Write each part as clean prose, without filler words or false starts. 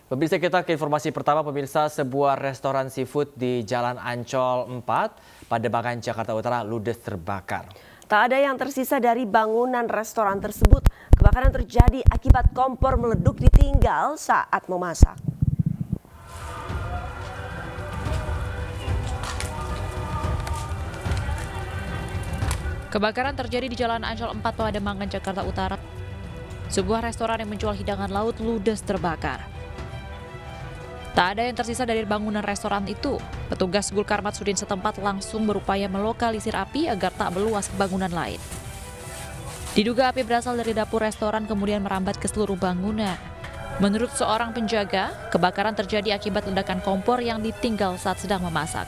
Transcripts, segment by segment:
Pemirsa, kita ke informasi pertama. Pemirsa, sebuah restoran seafood di Jalan Ancol 4, Pademangan, Jakarta Utara ludes terbakar. Tak ada yang tersisa dari bangunan restoran tersebut. Kebakaran terjadi akibat kompor meleduk ditinggal saat memasak. Kebakaran terjadi di Jalan Ancol 4, Pademangan, Jakarta Utara. Sebuah restoran yang menjual hidangan laut ludes terbakar. Tak ada yang tersisa dari bangunan restoran itu. Petugas Gulkarmat Sudin setempat langsung berupaya melokalisir api agar tak meluas ke bangunan lain. Diduga api berasal dari dapur restoran kemudian merambat ke seluruh bangunan. Menurut seorang penjaga, kebakaran terjadi akibat ledakan kompor yang ditinggal saat sedang memasak.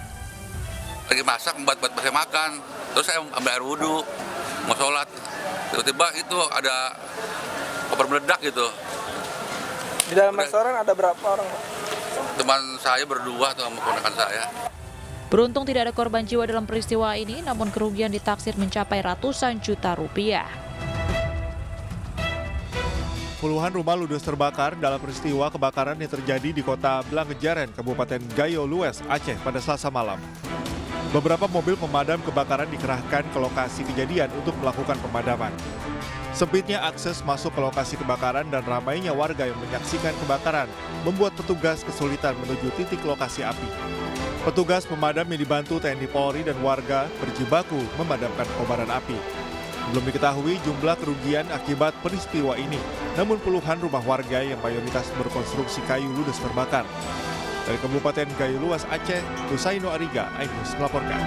Lagi masak buat saya makan, terus saya ambil air wudhu, mau sholat. Tiba-tiba itu ada kompor meledak gitu. Di dalam restoran ada berapa orang, Pak? Teman saya berdua atau sama ponakan saya. Beruntung tidak ada korban jiwa dalam peristiwa ini, namun kerugian ditaksir mencapai ratusan juta rupiah. Puluhan rumah ludes terbakar dalam peristiwa kebakaran yang terjadi di kota Blangejaren, Kabupaten Gayo Lues, Aceh pada Selasa malam. Beberapa mobil pemadam kebakaran dikerahkan ke lokasi kejadian untuk melakukan pemadaman. Sempitnya akses masuk ke lokasi kebakaran dan ramainya warga yang menyaksikan kebakaran membuat petugas kesulitan menuju titik lokasi api. Petugas pemadam yang dibantu TNI Polri dan warga berjibaku memadamkan kobaran api. Belum diketahui jumlah kerugian akibat peristiwa ini, namun puluhan rumah warga yang mayoritas berkonstruksi kayu ludes terbakar. Dari Kabupaten Gayo Lues, Aceh, Husaino Ariga, iNews melaporkan.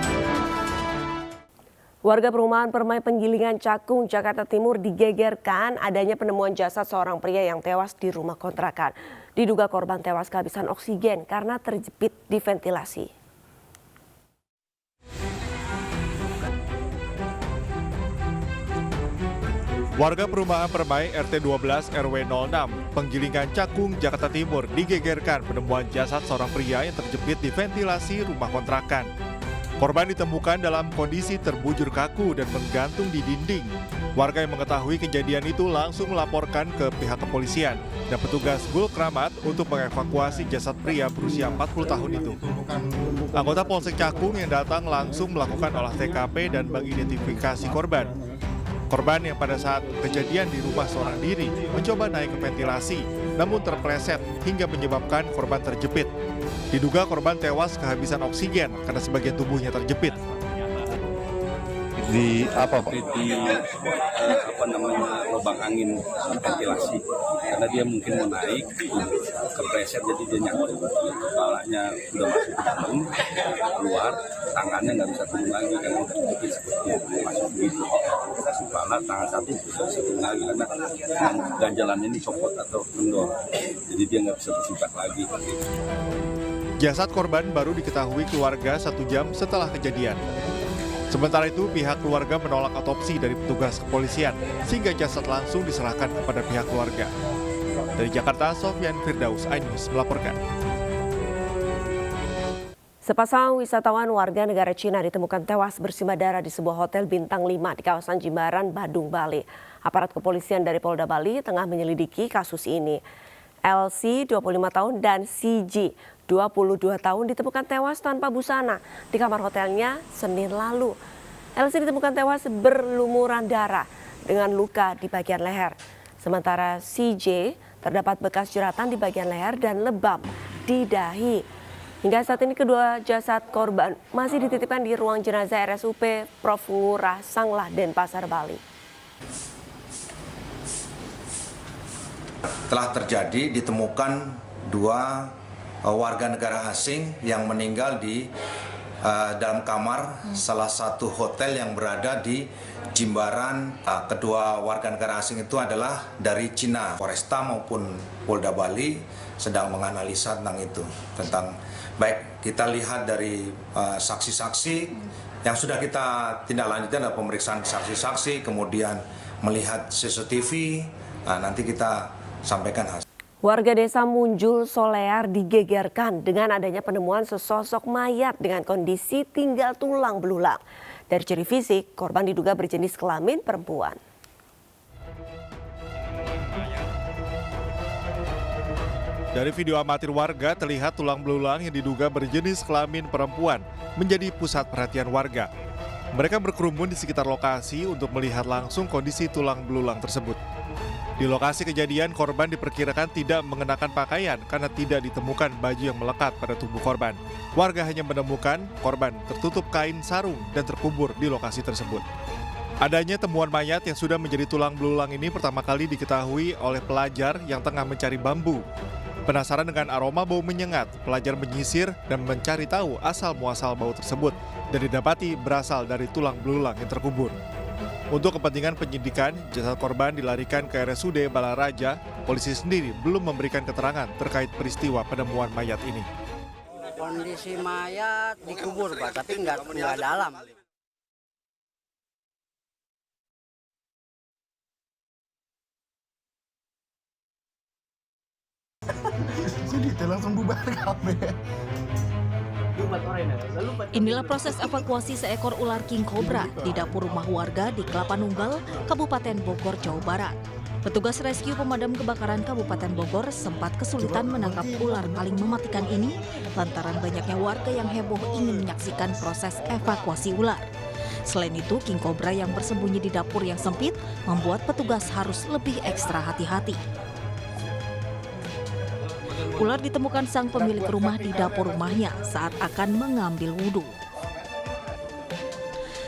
Warga perumahan Permai Penggilingan Cakung, Jakarta Timur digegerkan adanya penemuan jasad seorang pria yang tewas di rumah kontrakan. Diduga korban tewas kehabisan oksigen karena terjepit di ventilasi. Warga perumahan Permai RT 12 RW 06, Penggilingan Cakung, Jakarta Timur digegerkan penemuan jasad seorang pria yang terjepit di ventilasi rumah kontrakan. Korban ditemukan dalam kondisi terbujur kaku dan menggantung di dinding. Warga yang mengetahui kejadian itu langsung melaporkan ke pihak kepolisian dan petugas Gulkramat untuk mengevakuasi jasad pria berusia 40 tahun itu. Anggota Polsek Cakung yang datang langsung melakukan olah TKP dan mengidentifikasi korban. Korban yang pada saat kejadian di rumah seorang diri mencoba naik ke ventilasi, namun terpleset hingga menyebabkan korban terjepit. Diduga korban tewas kehabisan oksigen karena sebagian tubuhnya terjepit. Di apa Pak? Di lubang angin ventilasi, karena dia mungkin mau naik, kepleset jadi dia nyangkut, kepalanya udah masuk ke dalam, keluar, tangannya nggak bisa turun lagi karena udah terjepit seperti itu, masuk begitu, kepala tangan satu bisa turun lagi karena ganjalannya ini copot atau kendor, jadi dia nggak bisa bergerak lagi. Jasad korban baru diketahui keluarga 1 jam setelah kejadian. Sementara itu, pihak keluarga menolak otopsi dari petugas kepolisian, sehingga jasad langsung diserahkan kepada pihak keluarga. Dari Jakarta, Sofyan Firdaus, iNews melaporkan. Sepasang wisatawan warga negara Cina ditemukan tewas bersimbah darah di sebuah hotel bintang 5 di kawasan Jimbaran, Badung, Bali. Aparat kepolisian dari Polda Bali tengah menyelidiki kasus ini. LC 25 tahun dan CG 22 tahun ditemukan tewas tanpa busana di kamar hotelnya Senin lalu. LC ditemukan tewas berlumuran darah dengan luka di bagian leher. Sementara CJ terdapat bekas jeratan di bagian leher dan lebam di dahi. Hingga saat ini kedua jasad korban masih dititipkan di ruang jenazah RSUP Prof. Ngurah Sanglah, Denpasar, Bali. Telah terjadi ditemukan 2 warga negara asing yang meninggal di dalam kamar salah satu hotel yang berada di Jimbaran. Kedua warga negara asing itu adalah dari Cina. Polresta maupun Polda Bali sedang menganalisa tentang itu. Baik kita lihat dari saksi-saksi yang sudah kita tindak lanjutkan adalah pemeriksaan saksi-saksi, kemudian melihat CCTV. Nanti kita sampaikan hasil. Warga desa Munjul Solear digegerkan dengan adanya penemuan sesosok mayat dengan kondisi tinggal tulang belulang. Dari ciri fisik, korban diduga berjenis kelamin perempuan. Dari video amatir warga terlihat tulang belulang yang diduga berjenis kelamin perempuan menjadi pusat perhatian warga. Mereka berkerumun di sekitar lokasi untuk melihat langsung kondisi tulang belulang tersebut. Di lokasi kejadian, korban diperkirakan tidak mengenakan pakaian karena tidak ditemukan baju yang melekat pada tubuh korban. Warga hanya menemukan korban tertutup kain sarung dan terkubur di lokasi tersebut. Adanya temuan mayat yang sudah menjadi tulang belulang ini pertama kali diketahui oleh pelajar yang tengah mencari bambu. Penasaran dengan aroma bau menyengat, pelajar menyisir dan mencari tahu asal-muasal bau tersebut dan didapati berasal dari tulang belulang yang terkubur. Untuk kepentingan penyidikan, jasad korban dilarikan ke RSUD Balaraja. Polisi sendiri belum memberikan keterangan terkait peristiwa penemuan mayat ini. Kondisi mayat dikubur, Pak, tapi nggak dalam. Langsung bubar kabeh. Inilah proses evakuasi seekor ular king cobra di dapur rumah warga di Kelapa Nunggal, Kabupaten Bogor, Jawa Barat. Petugas rescue pemadam kebakaran Kabupaten Bogor sempat kesulitan menangkap ular paling mematikan ini lantaran banyaknya warga yang heboh ingin menyaksikan proses evakuasi ular. Selain itu, king cobra yang bersembunyi di dapur yang sempit membuat petugas harus lebih ekstra hati-hati. Ular ditemukan sang pemilik rumah di dapur rumahnya saat akan mengambil wudhu.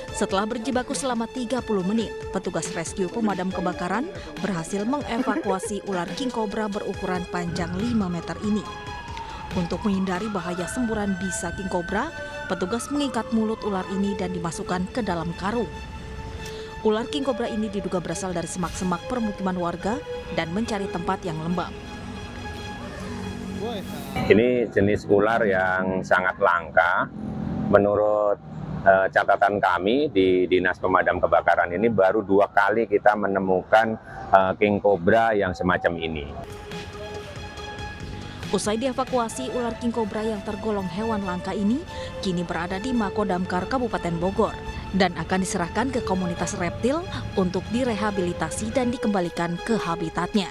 Setelah berjibaku selama 30 menit, petugas rescue pemadam kebakaran berhasil mengevakuasi ular king cobra berukuran panjang 5 meter ini. Untuk menghindari bahaya semburan bisa king cobra, petugas mengikat mulut ular ini dan dimasukkan ke dalam karung. Ular king cobra ini diduga berasal dari semak-semak permukiman warga dan mencari tempat yang lembab. Ini jenis ular yang sangat langka. Menurut catatan kami di Dinas Pemadam Kebakaran ini baru 2 kali kita menemukan king cobra yang semacam ini. Usai dievakuasi, ular king cobra yang tergolong hewan langka ini kini berada di Mako Damkar Kabupaten Bogor dan akan diserahkan ke komunitas reptil untuk direhabilitasi dan dikembalikan ke habitatnya.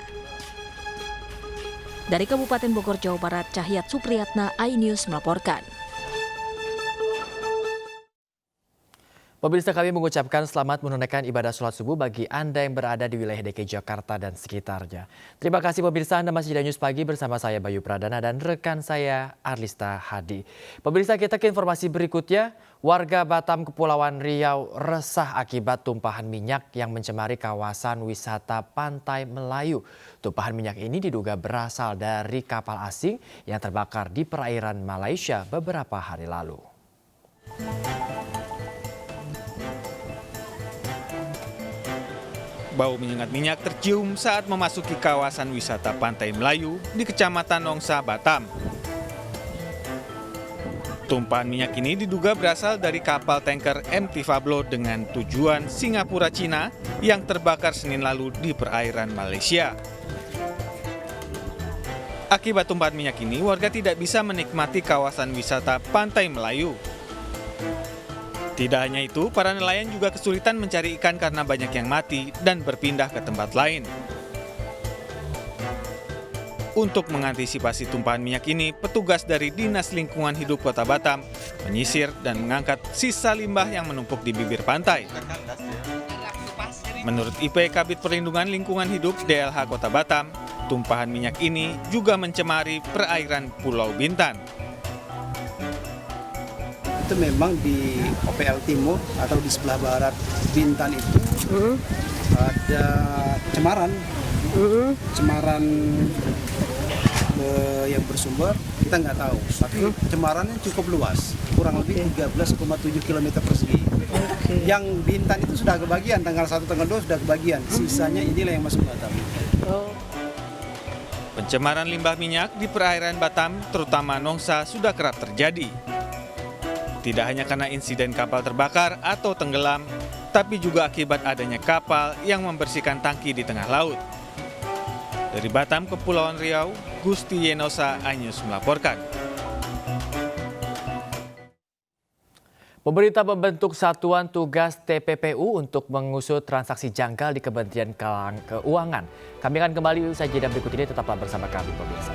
Dari Kabupaten Bogor, Jawa Barat, Cahyat Supriyatna, iNews melaporkan. Pemirsa, kami mengucapkan selamat menunaikan ibadah sholat subuh bagi Anda yang berada di wilayah DKI Jakarta dan sekitarnya. Terima kasih pemirsa, Anda masih di News Pagi bersama saya Bayu Pradana dan rekan saya Arlista Hadi. Pemirsa, kita ke informasi berikutnya. Warga Batam, Kepulauan Riau resah akibat tumpahan minyak yang mencemari kawasan wisata Pantai Melayu. Tumpahan minyak ini diduga berasal dari kapal asing yang terbakar di perairan Malaysia beberapa hari lalu. Bau menyengat minyak tercium saat memasuki kawasan wisata Pantai Melayu di Kecamatan Nongsa, Batam. Tumpahan minyak ini diduga berasal dari kapal tanker MT Fablo dengan tujuan Singapura, Cina yang terbakar Senin lalu di perairan Malaysia. Akibat tumpahan minyak ini, warga tidak bisa menikmati kawasan wisata Pantai Melayu. Tidak hanya itu, para nelayan juga kesulitan mencari ikan karena banyak yang mati dan berpindah ke tempat lain. Untuk mengantisipasi tumpahan minyak ini, petugas dari Dinas Lingkungan Hidup Kota Batam menyisir dan mengangkat sisa limbah yang menumpuk di bibir pantai. Menurut IP Kabid Perlindungan Lingkungan Hidup DLH Kota Batam, tumpahan minyak ini juga mencemari perairan Pulau Bintan. Itu memang di OPL Timur atau di sebelah barat Bintan itu ada cemaran yang bersumber kita nggak tahu, tapi cemarannya cukup luas, kurang lebih 13,7 km persegi. Yang Bintan itu sudah kebagian, tanggal 1, tanggal 2 sudah kebagian, sisanya inilah yang masuk Batam. Pencemaran limbah minyak di perairan Batam, terutama Nongsa, sudah kerap terjadi. Tidak hanya karena insiden kapal terbakar atau tenggelam, tapi juga akibat adanya kapal yang membersihkan tangki di tengah laut. Dari Batam, Kepulauan Riau, Gusti Yenosa, iNews melaporkan. Pemerintah membentuk Satuan Tugas TPPU untuk mengusut transaksi janggal di Kementerian Keuangan. Kami akan kembali usai jeda berikut ini, tetaplah bersama kami pemirsa.